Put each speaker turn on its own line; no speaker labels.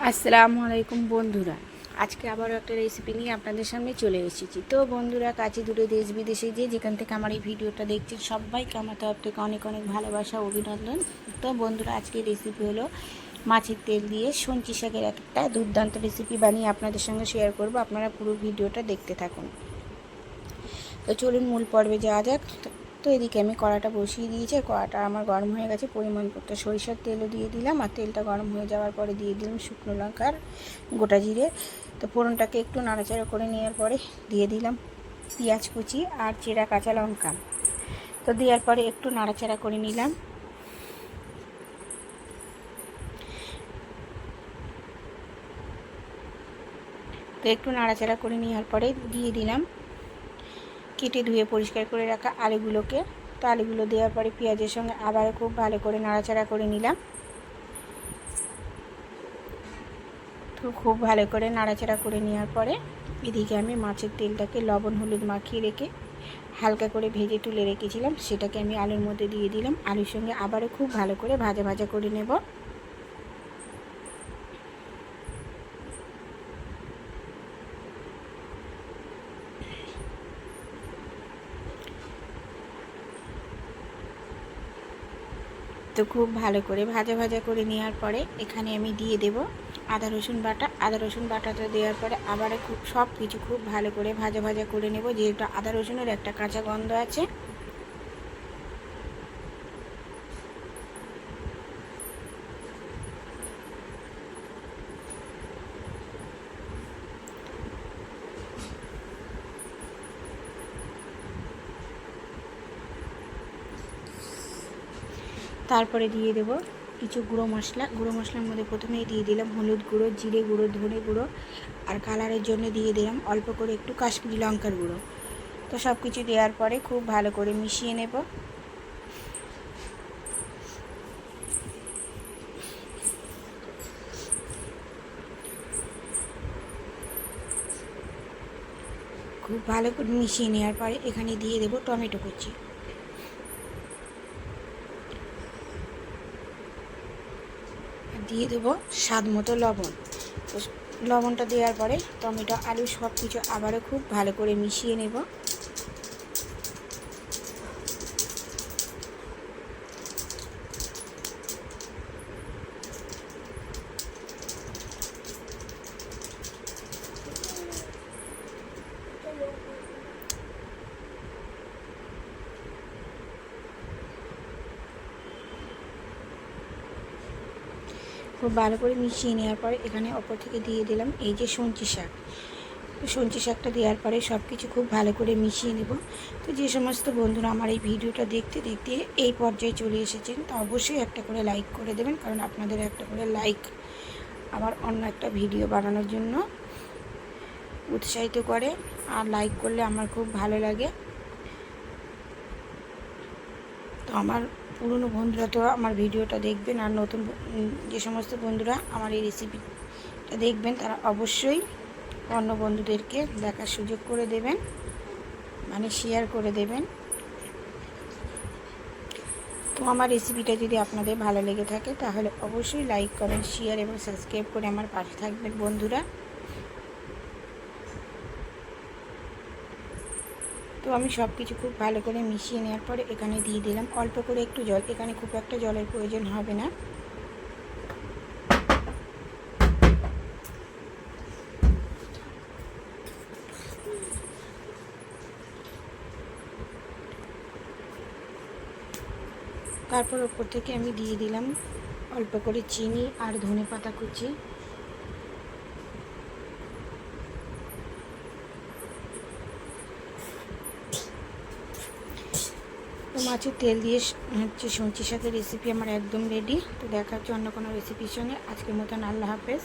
আসসালামু আলাইকুম বন্ধুরা, আজকে আবারও একটা রেসিপি নিয়ে আপনাদের সামনে চলে এসেছি। তো বন্ধুরা, কাছে দূরে দেশ বিদেশে যেখান থেকে আমার এই ভিডিওটা দেখছেন সবাইকে আমার তরফ থেকে অনেক অনেক ভালোবাসা অভিনন্দন। তো বন্ধুরা, আজকের রেসিপি হলো মাছের তেল দিয়ে সঞ্চি শাকের একটা দুর্দান্ত রেসিপি বানিয়ে আপনাদের সঙ্গে শেয়ার করব। আপনারা পুরো ভিডিওটা দেখতে থাকুন। তো চলুন মূল পর্বে যাওয়া যাক। তো এদিকে আমি কড়াটা বসিয়ে দিয়েছি, কড়াটা আমার গরম হয়ে গেছে। পরিমাণ মতো সরিষার তেলও দিয়ে দিলাম, আর তেলটা গরম হয়ে যাওয়ার পরে দিয়ে দিলাম শুকনো লঙ্কার গোটা জিরে। তো ফোড়নটাকে একটু নাড়াচাড়া করে নেওয়ার পরে দিয়ে দিলাম পেঁয়াজ কুচি আর চেরা কাঁচা লঙ্কা। তো দেওয়ার পরে একটু নাড়াচাড়া করে নিলাম। তো একটু নাড়াচাড়া করে নেওয়ার পরে দিয়ে দিলাম কেটে ধুয়ে পরিষ্কার করে রাখা আলুগুলোকে। তো আলুগুলো দেওয়ার পরে পেঁয়াজের সঙ্গে আবার খুব ভালো করে নাড়াচাড়া করে নিলাম। তো খুব ভালো করে নাড়াচাড়া করে নেওয়ার পরে এদিকে আমি মাছের তেলটাকে লবণ হলুদ মাখিয়ে রেখে হালকা করে ভেজে তুলে রেখেছিলাম, সেটাকে আমি আলুর মধ্যে দিয়ে দিলাম। আলুর সঙ্গে আবারও খুব ভালো করে ভাজা ভাজা করে নেব। তো খুব ভালো করে ভাজা ভাজা করে নেওয়ার পরে এখানে আমি দিয়ে দেব আদা রসুন বাটা। আদা রসুন বাটাটা দেওয়ার পরে আবার খুব সব কিছু খুব ভালো করে ভাজা ভাজা করে নেব, যেহেতু আদা রসুনের একটা কাঁচা গন্ধ আছে। তারপরে দিয়ে দেব কিছু গুঁড়ো মশলা। গুঁড়ো মশলার মধ্যে প্রথমেই দিয়ে দিলাম হলুদ গুঁড়ো, জিরে গুঁড়ো, ধনে গুঁড়ো, আর কালারের জন্য দিয়ে দিলাম অল্প করে একটু কাশ্মীরি লঙ্কার গুঁড়ো। তো সব কিছু দেওয়ার পরে খুব ভালো করে মিশিয়ে নেব। খুব ভালো করে মিশিয়ে নেওয়ার পরে এখানে দিয়ে দেব টমেটো কুচি। দিয়ে দেবো স্বাদ মতো লবণ। তো লবণটা দেওয়ার পরে টমেটো আলু সব কিছু আবারও খুব ভালো করে মিশিয়ে নেব। খুব ভালো করে মিশিয়ে নেওয়ার পরে এখানে অপর থেকে দিয়ে দিলাম এই যে সঞ্চি শাক। সঞ্চি শাকটা দেওয়ার পরে সব কিছু খুব ভালো করে মিশিয়ে নেব। তো যে সমস্ত বন্ধুরা আমার এই ভিডিওটা দেখতে দেখতে এই পর্যায়ে চলে এসেছেন, তা অবশ্যই একটা করে লাইক করে দেবেন, কারণ আপনাদের একটা করে লাইক আমার অন্য একটা ভিডিও বানানোর জন্য উৎসাহিত করে, আর লাইক করলে আমার খুব ভালো লাগে। তো আমার পুরনো বন্ধুরা তো আমার ভিডিওটা দেখবেন, আর নতুন যে সমস্ত বন্ধুরা আমার এই রেসিপিটা দেখবেন তারা অবশ্যই অন্য বন্ধুদেরকে দেখার সুযোগ করে দেবেন, মানে শেয়ার করে দেবেন। তো আমার রেসিপিটা যদি আপনাদের ভালো লেগে থাকে তাহলে অবশ্যই লাইক কমেন্ট শেয়ার এবং সাবস্ক্রাইব করে আমার পাশে থাকবেন বন্ধুরা। তো আমি সব কিছু খুব ভালো করে মিশিয়ে নেওয়ার পরে এখানে দিয়ে দিলাম অল্প করে একটু জল। এখানে খুব একটা জলের প্রয়োজন হবে না। তারপর ওপর থেকে আমি দিয়ে দিলাম অল্প করে চিনি আর ধনেপাতা কুচি। তো মাছের তেল দিয়ে হচ্ছে সঞ্চি শাকের রেসিপি আমার একদম রেডি। তো দেখা হচ্ছে অন্য কোনো রেসিপির সঙ্গে। আজকের মতন আল্লাহ হাফেজ।